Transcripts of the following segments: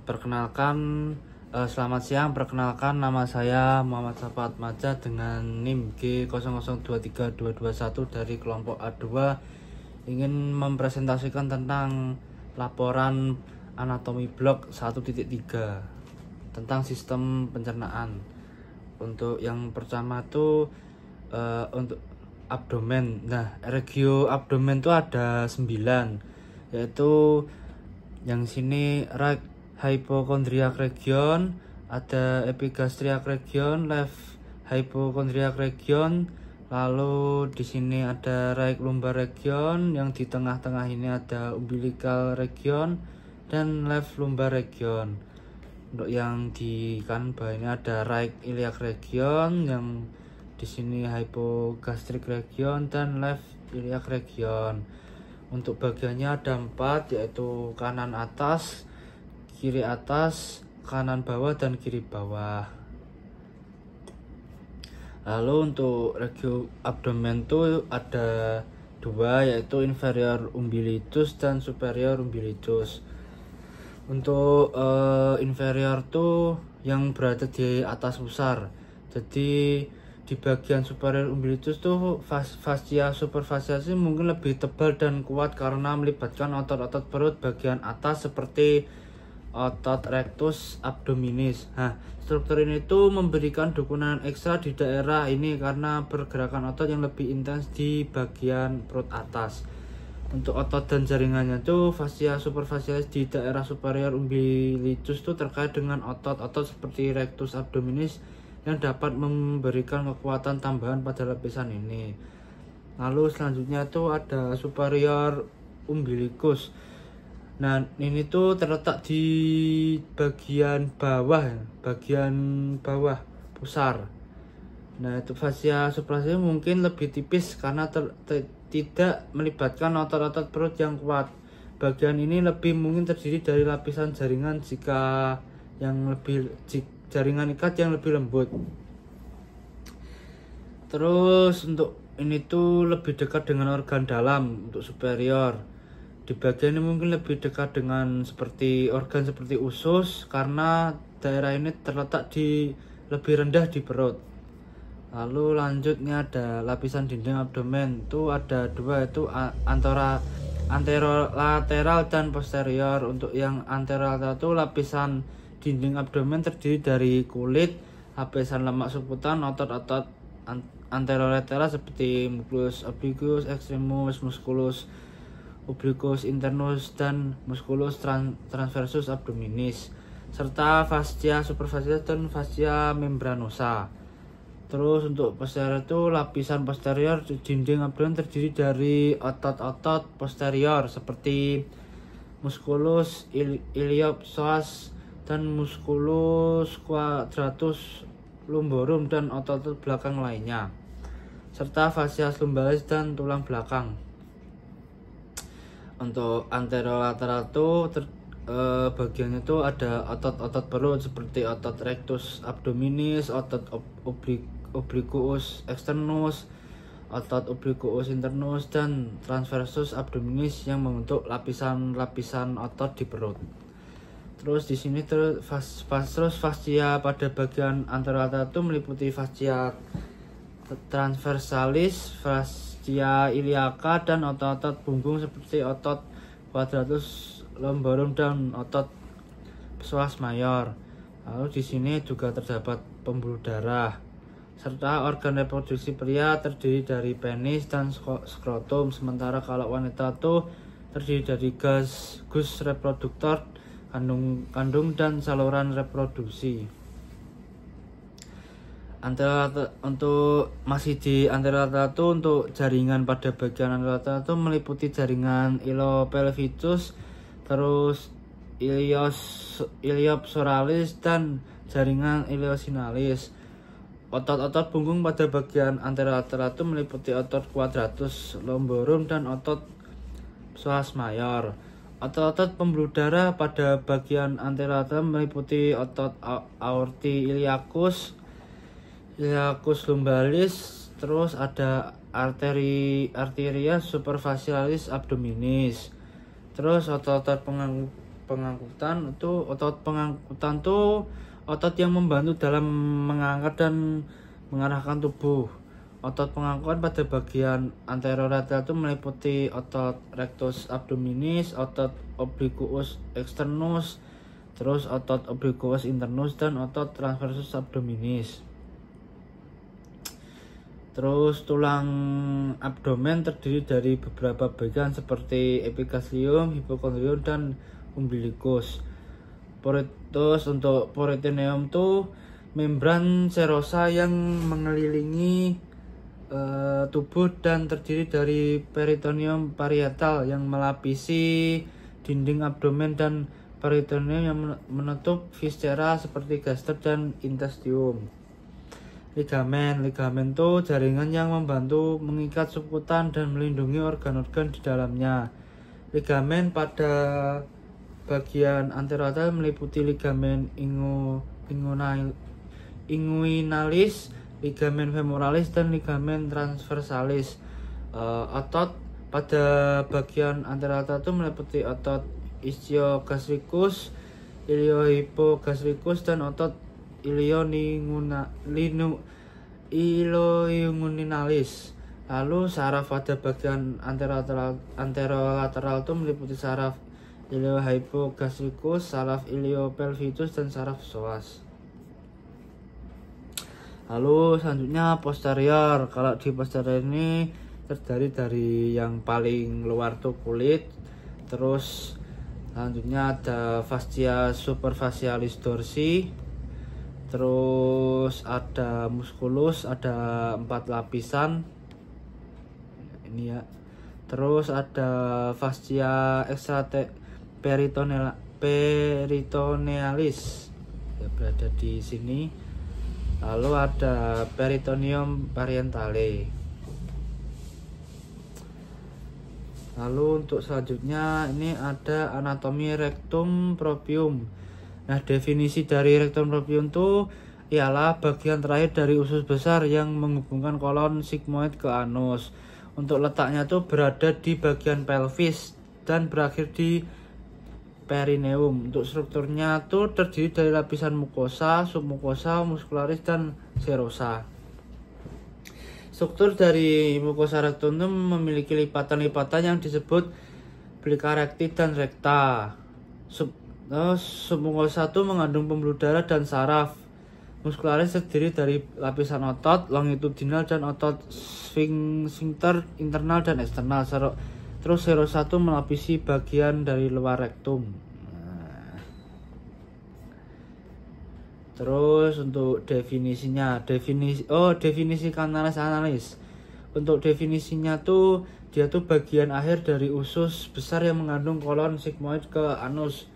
Perkenalkan, selamat siang. Perkenalkan, nama saya Muhammad Safa Atmaja dengan NIM G00232221 dari kelompok A2, ingin mempresentasikan tentang laporan anatomi blok 1.3 tentang sistem pencernaan. Untuk yang pertama itu untuk abdomen. Nah, regio abdomen itu ada 9, yaitu yang sini right hypochondriac region, ada epigastriac region, left hypochondriac region, lalu di sini ada right lumbar region, yang di tengah-tengah ini ada umbilical region dan left lumbar region. Untuk yang di kanan bawah ini ada right iliac region, yang di sini hypogastric region dan left iliac region. Untuk bagiannya ada 4, yaitu kanan atas, kiri atas, kanan bawah, dan kiri bawah. Lalu untuk regio abdomen itu ada 2, yaitu inferior umbilitus dan superior umbilitus. Untuk inferior tuh yang berada di atas pusar. Jadi di bagian superior umbilitus tuh fascia superficialis mungkin lebih tebal dan kuat karena melibatkan otot-otot perut bagian atas seperti otot rectus abdominis. Nah, struktur ini tuh memberikan dukungan ekstra di daerah ini karena pergerakan otot yang lebih intens di bagian perut atas. Untuk otot dan jaringannya tuh fascia superficialis di daerah superior umbilitus tuh terkait dengan otot-otot seperti rectus abdominis yang dapat memberikan kekuatan tambahan pada lapisan ini. Lalu selanjutnya tuh ada superior umbilicus. Nah, ini tuh terletak di bagian bawah pusar. Nah, itu fascia superficialis mungkin lebih tipis karena tidak melibatkan otot-otot perut yang kuat. Bagian ini lebih mungkin terdiri dari lapisan jaringan jaringan ikat yang lebih lembut. Terus untuk ini tuh lebih dekat dengan organ dalam. Untuk superior, di bagian ini mungkin lebih dekat dengan organ seperti usus karena daerah ini terletak lebih rendah di perut. Lalu lanjutnya ada lapisan dinding abdomen, itu ada 2, yaitu anterolateral dan posterior. Untuk yang anterolateral itu lapisan dinding abdomen terdiri dari kulit, lapisan lemak subkutan, otot-otot anterolateral seperti musculus obliquus extremus, musculus obliquus internus, dan musculus transversus abdominis, serta fascia superficialis dan fascia membranosa. Terus untuk posterior itu lapisan posterior dinding abdomen terdiri dari otot-otot posterior seperti musculus iliopsoas dan musculus quadratus lumborum dan otot-otot belakang lainnya, serta fascia lumbalis dan tulang belakang. Untuk anterolateral itu bagiannya itu ada otot-otot perut seperti otot rectus abdominis, otot obliquus externus, otot obliquus internus, dan transversus abdominis yang membentuk lapisan-lapisan otot di perut. Terus di sini terus fascia pada bagian anterolateral itu meliputi fascia transversalis, fascia iliaca, dan otot-otot punggung seperti otot quadratus lumborum dan otot psoas mayor. Lalu di sini juga terdapat pembuluh darah, serta organ reproduksi pria terdiri dari penis dan skrotum, sementara kalau wanita itu terdiri dari gus reproduktor, kandung dan saluran reproduksi. Untuk masih di anterolateral itu, untuk jaringan pada bagian anterolateral itu meliputi jaringan ilopelvius, terus iliopsoralis, dan jaringan iliosinalis. Otot-otot punggung pada bagian anterolateral itu meliputi otot quadratus lumborum dan otot psoas mayor. Otot-otot pembuluh darah pada bagian anterolateral meliputi otot aorti iliacus lumbalis, terus ada arteria superficialis abdominis, terus otot-otot pengangkutan. Otot pengangkutan tuh otot yang membantu dalam mengangkat dan mengarahkan tubuh. Otot pengangkutan pada bagian anterolateral itu meliputi otot rectus abdominis, otot obliquus externus, terus otot obliquus internus, dan otot transversus abdominis. Terus tulang abdomen terdiri dari beberapa bagian seperti epigastриum, hipokondrium, dan umbilicus. Terus untuk peritoneum itu membran serosa yang mengelilingi tubuh dan terdiri dari peritoneum parietal yang melapisi dinding abdomen dan peritoneum yang menutup viscera seperti gaster dan intestium. Ligamen itu jaringan yang membantu mengikat subkutan dan melindungi organ-organ di dalamnya. Ligamen pada bagian anterolateral meliputi ligamen inguinalis, ligamen femoralis, dan ligamen transversalis. Otot pada bagian anterolateral itu meliputi otot ischiogastricus, iliohypogastricus, dan otot ilioinguinalis. Lalu saraf pada bagian anterolateral itu meliputi saraf iliohypogastricus, saraf iliopelvius, dan saraf psoas. Lalu selanjutnya posterior. Kalau di posterior ini terdiri dari yang paling luar tuh kulit. Terus selanjutnya ada fascia superficialis dorsi. Terus ada musculus, ada 4 lapisan. Ini ya. Terus ada fascia peritonealis. Ya, berada di sini. Lalu ada peritoneum parietale. Lalu untuk selanjutnya ini ada anatomi rectum proprium. Nah, definisi dari rectum proprium itu ialah bagian terakhir dari usus besar yang menghubungkan kolon sigmoid ke anus. Untuk letaknya itu berada di bagian pelvis dan berakhir di perineum. Untuk strukturnya itu terdiri dari lapisan mukosa, submukosa, muscularis, dan serosa. Struktur dari mukosa rectum itu memiliki lipatan-lipatan yang disebut plica recti dan recta. Submukosa itu mengandung pembuluh darah dan saraf. Muscularis terdiri dari lapisan otot longitudinal dan otot sphincter internal dan eksternal. Terus serosa itu melapisi bagian dari luar rektum. Terus untuk definisinya, definisi kanalis analis. Untuk definisinya tuh dia tuh bagian akhir dari usus besar yang mengandung kolon sigmoid ke anus.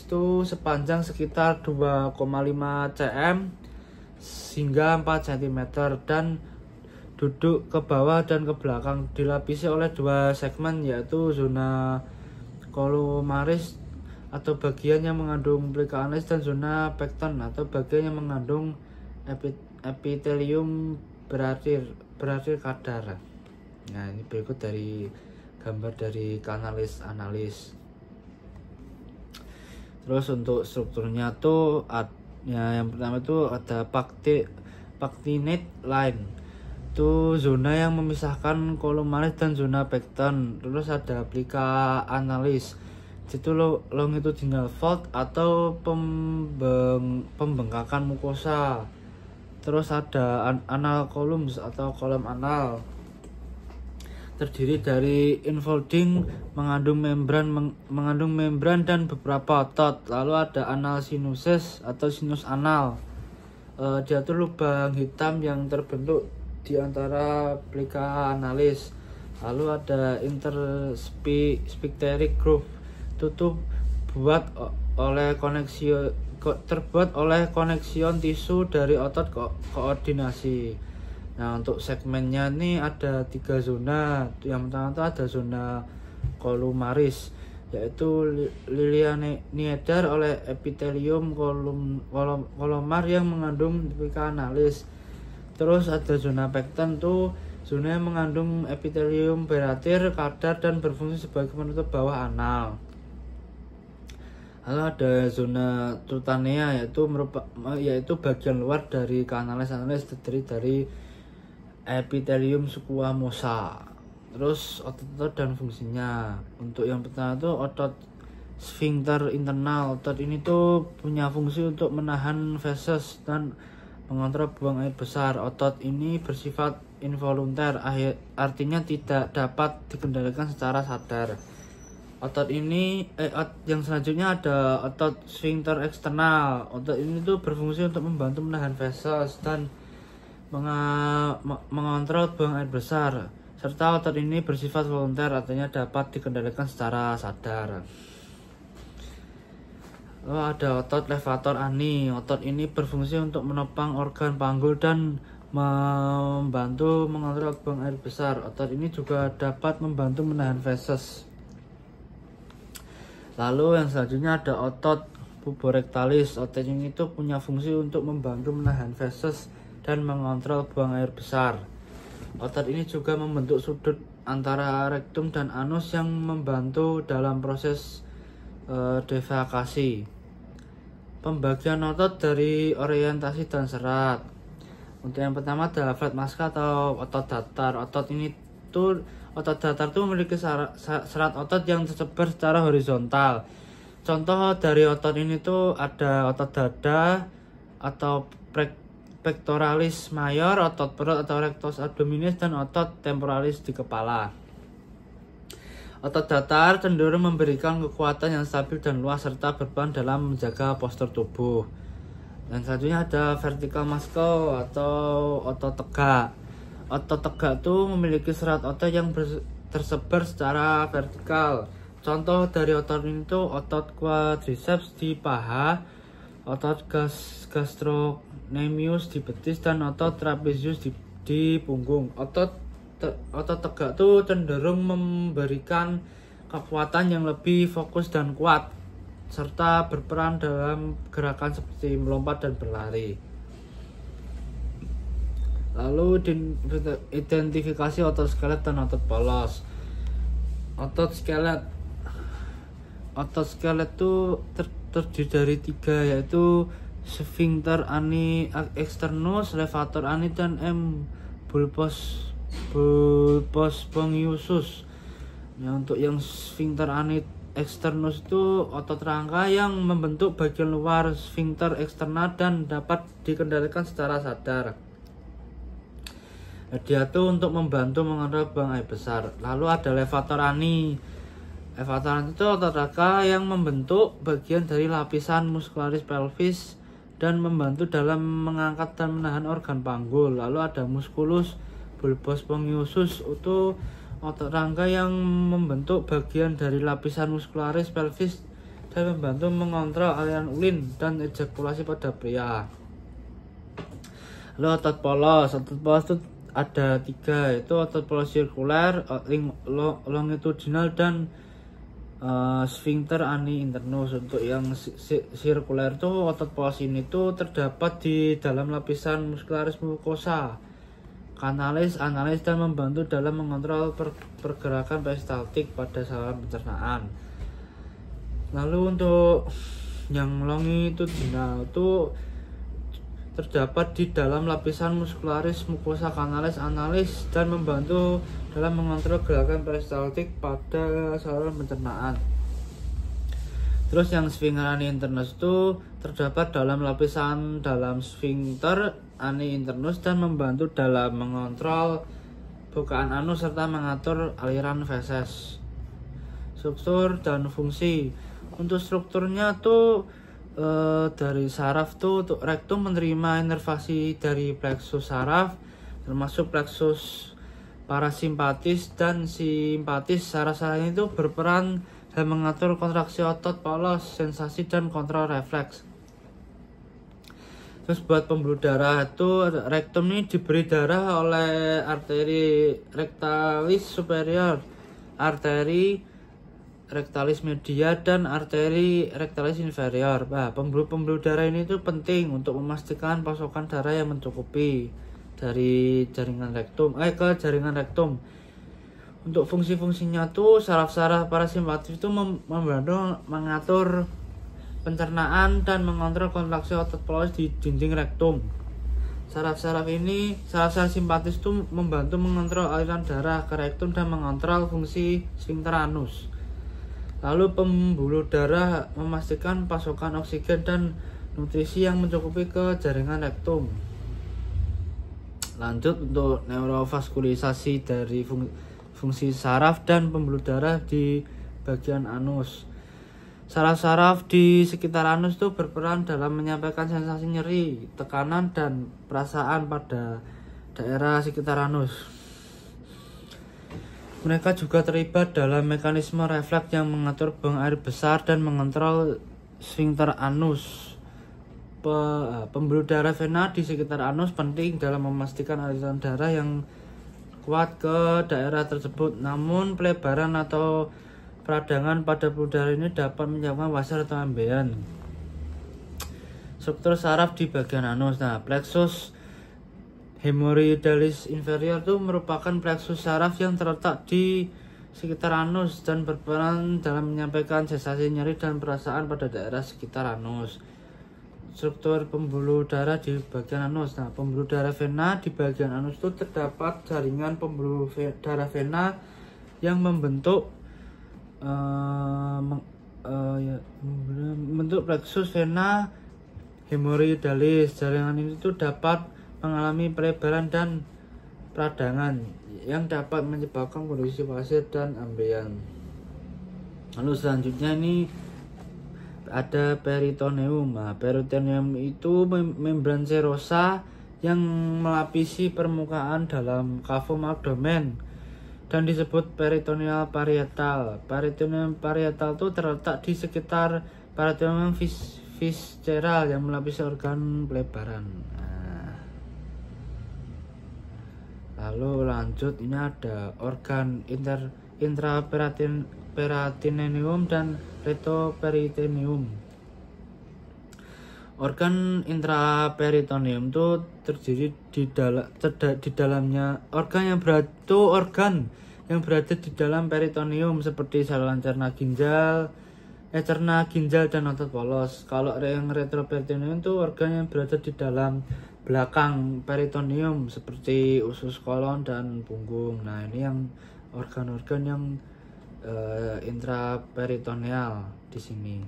Itu sepanjang sekitar 2,5 cm hingga 4 cm dan duduk ke bawah dan ke belakang, dilapisi oleh 2 segmen, yaitu zona columaris atau bagian yang mengandung plica analis dan zona pecten atau bagian yang mengandung epitelium berakhir kadar. Nah, ini berikut dari gambar dari kanalis analis. Terus untuk strukturnya tuh yang pertama itu ada pactinate line. Itu zona yang memisahkan columaris dan zona pecten. Terus ada plica analis. Itu longitudinal fold atau pembengkakan mukosa. Terus ada anal columns atau kolom anal. Terdiri dari infolding mengandung membran dan beberapa otot. Lalu ada anal sinuses atau sinus anal. Dia tuh lubang hitam yang terbentuk di antara plica analis. Lalu ada intersphincteric groove. Itu tuh terbuat oleh koneksion tisu dari otot koordinasi. Nah, untuk segmennya ini ada 3 zona. Yang pertama itu ada zona columaris, yaitu lilia nieder oleh epitelium columar yang mengandung plica analis. Terus ada zona pecten tuh zona yang mengandung epitelium berakhir kadar dan berfungsi sebagai penutup bawah anal. Lalu ada zona Tutanea yaitu bagian luar dari kanalis terdiri dari epitelium squamosa. Terus otot-otot dan fungsinya. Untuk yang pertama itu otot sphincter internal. Otot ini tuh punya fungsi untuk menahan feses dan mengontrol buang air besar. Otot ini bersifat involunter, artinya tidak dapat dikendalikan secara sadar. Otot ini yang selanjutnya ada otot sphincter eksternal. Otot ini tuh berfungsi untuk membantu menahan feses dan mengontrol buang air besar. Serta otot ini bersifat volunter, artinya dapat dikendalikan secara sadar. Lalu ada otot levator ani. Otot ini berfungsi untuk menopang organ panggul dan membantu mengontrol buang air besar. Otot ini juga dapat membantu menahan feses. Lalu yang selanjutnya ada otot puborectalis. Otot ini tuh punya fungsi untuk membantu menahan feses dan mengontrol buang air besar. Otot ini juga membentuk sudut antara rektum dan anus yang membantu dalam proses defekasi. Pembagian otot dari orientasi dan serat. Untuk yang pertama adalah flat muscle atau otot datar. Otot datar tuh memiliki serat otot yang tersebar secara horizontal. Contoh dari otot ini tuh ada otot dada atau pectoralis mayor, otot perut atau rectus abdominis, dan otot temporalis di kepala. Otot datar cenderung memberikan kekuatan yang stabil dan luas serta berperan dalam menjaga postur tubuh. Dan selanjutnya ada vertical muscle atau otot tegak. Otot tegak itu memiliki serat otot yang tersebar secara vertikal. Contoh dari otot ini tuh otot quadriceps di paha, otot gastrocnemius di betis, dan otot trapezius di punggung. Otot tegak tuh cenderung memberikan kekuatan yang lebih fokus dan kuat, serta berperan dalam gerakan seperti melompat dan berlari. Lalu identifikasi otot skelet dan otot polos. Otot skelet itu terdiri dari 3, yaitu sphincter ani externus, levator ani, dan bulbus spongiusus. Untuk yang sphincter ani externus itu otot rangka yang membentuk bagian luar sphincter eksternal dan dapat dikendalikan secara sadar. Dia tuh untuk membantu mengontrol buang air besar. Lalu ada levator ani. Levator ani itu otot rangka yang membentuk bagian dari lapisan muscularis pelvis dan membantu dalam mengangkat dan menahan organ panggul. Lalu ada musculus bulbus spongiusus, itu otot rangka yang membentuk bagian dari lapisan muscularis pelvis dan membantu mengontrol aliran urin dan ejakulasi pada pria. Lalu otot polos itu ada 3, yaitu otot polos sirkuler, longitudinal, dan sphincter ani internus. Untuk yang sirkuler itu otot polos ini tuh terdapat di dalam lapisan muscularis mucosa, kanalis, analis, dan membantu dalam mengontrol pergerakan peristaltik pada saluran pencernaan. Lalu untuk yang longitudinal itu terdapat di dalam lapisan muskularis mucosa, kanalis, analis, dan membantu dalam mengontrol gerakan peristaltik pada saluran pencernaan. Terus yang sphincter ani internus itu terdapat dalam lapisan dalam sphincter ani internus dan membantu dalam mengontrol bukaan anus serta mengatur aliran feses. Struktur dan fungsi. Untuk strukturnya tuh dari saraf tuh untuk rektum menerima inervasi dari plexus saraf, termasuk plexus parasimpatis dan simpatis. Saraf-saraf itu berperan dalam mengatur kontraksi otot polos, sensasi, dan kontrol refleks. Terus buat pembuluh darah itu rektum ini diberi darah oleh arteri rectalis superior, arteri rectalis media, dan arteri rectalis inferior. Nah, pembuluh darah ini tuh penting untuk memastikan pasokan darah yang mencukupi dari jaringan rektum ke jaringan rektum. Untuk fungsi-fungsinya tuh saraf-saraf parasimpatis itu membantu mengatur pencernaan dan mengontrol kontraksi otot polos di dinding rektum. Saraf-saraf simpatis itu membantu mengontrol aliran darah ke rektum dan mengontrol fungsi sphincter anus. Lalu pembuluh darah memastikan pasokan oksigen dan nutrisi yang mencukupi ke jaringan rektum. Lanjut untuk neurovaskulisasi dari fungsi saraf dan pembuluh darah di bagian anus. Saraf-saraf di sekitar anus itu berperan dalam menyampaikan sensasi nyeri, tekanan, dan perasaan pada daerah sekitar anus. Mereka juga terlibat dalam mekanisme refleks yang mengatur buang air besar dan mengontrol sphincter anus. Pembuluh darah vena di sekitar anus penting dalam memastikan aliran darah yang kuat ke daerah tersebut. Namun pelebaran atau peradangan pada pembuluh darah ini dapat menyebabkan wasir atau ambeien. Struktur saraf di bagian anus. Plexus hemorrhoidalis inferior itu merupakan plexus saraf yang terletak di sekitar anus dan berperan dalam menyampaikan sensasi nyeri dan perasaan pada daerah sekitar anus. Struktur pembuluh darah di bagian anus. Pembuluh darah vena di bagian anus itu terdapat jaringan pembuluh darah vena yang membentuk plexus vena hemorrhoidalis. Jaringan ini itu dapat mengalami pelebaran dan peradangan yang dapat menyebabkan kondisi wasir dan ambeien. Lalu selanjutnya ini ada peritoneum. Peritoneum itu membran serosa yang melapisi permukaan dalam kavum abdomen dan disebut peritoneal parietal. Peritoneum parietal itu terletak di sekitar peritoneum visceral yang melapisi organ pelebaran. Lalu lanjut, ini ada organ intraperitoneum dan retroperitoneum. Organ intraperitoneum itu terdiri di dalamnya organ yang berada di dalam peritoneum seperti saluran cerna ginjal dan otot polos. Kalau yang retroperitoneum itu organ yang berada di dalam belakang peritoneum seperti usus kolon dan punggung. Ini yang organ-organ yang intraperitoneal di sini.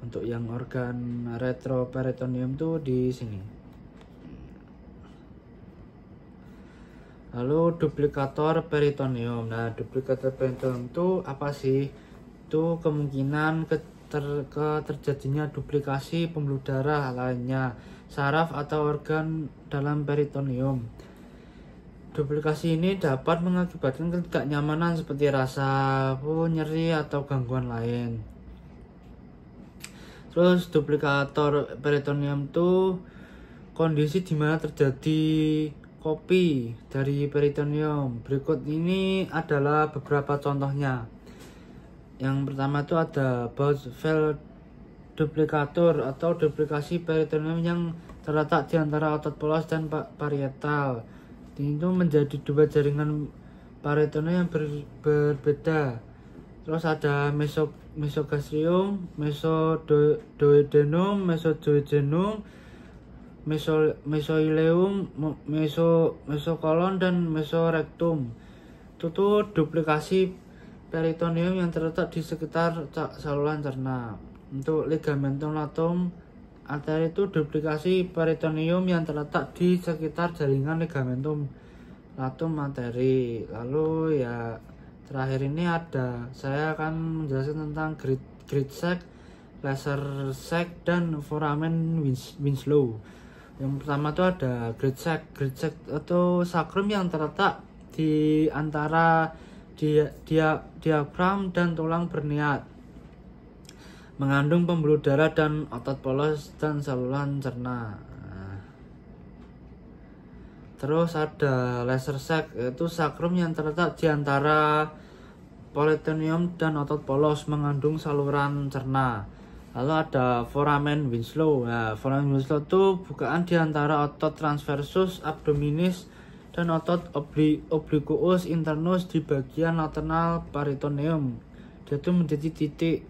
Untuk yang organ retroperitoneum itu di sini. Lalu duplikator peritoneum. Duplikator peritoneum itu apa sih? Itu kemungkinan terjadinya duplikasi pembuluh darah lainnya, saraf atau organ dalam peritoneum. Duplikasi ini dapat mengakibatkan ketidaknyamanan seperti rasa nyeri atau gangguan lain. Terus duplikator peritoneum itu kondisi di mana terjadi kopi dari peritoneum. Berikut ini adalah beberapa contohnya. Yang pertama itu ada Bothfeld duplikator atau duplikasi peritoneum yang terletak di antara otot polos dan parietal. Itu menjadi dua jaringan peritoneum yang berbeda. Terus ada mesogastrium, mesoduodenum, mesoileum, mesokolon, dan mesorektum. Itu tuh duplikasi peritoneum yang terletak di sekitar saluran cerna. Untuk ligamentum latum arteri itu duplikasi peritoneum yang terletak di sekitar jaringan ligamentum latum arteri. Lalu terakhir ini saya akan menjelaskan tentang great sac, lesser sac, dan foramen Winslow. Yang pertama itu ada great sac. Great sac itu sakrum yang terletak di antara diafram dan tulang berniat, mengandung pembuluh darah dan otot polos dan saluran cerna. Terus ada lesser sac, yaitu sakrum yang terletak di antara peritoneum dan otot polos, mengandung saluran cerna. Lalu ada foramen Winslow. Foramen Winslow itu bukaan di antara otot transversus abdominis dan otot obliquus internus di bagian lateral peritoneum. Dia itu menjadi titik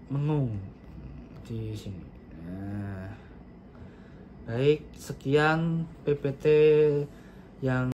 mengung. di sini. Nah, baik, sekian PPT yang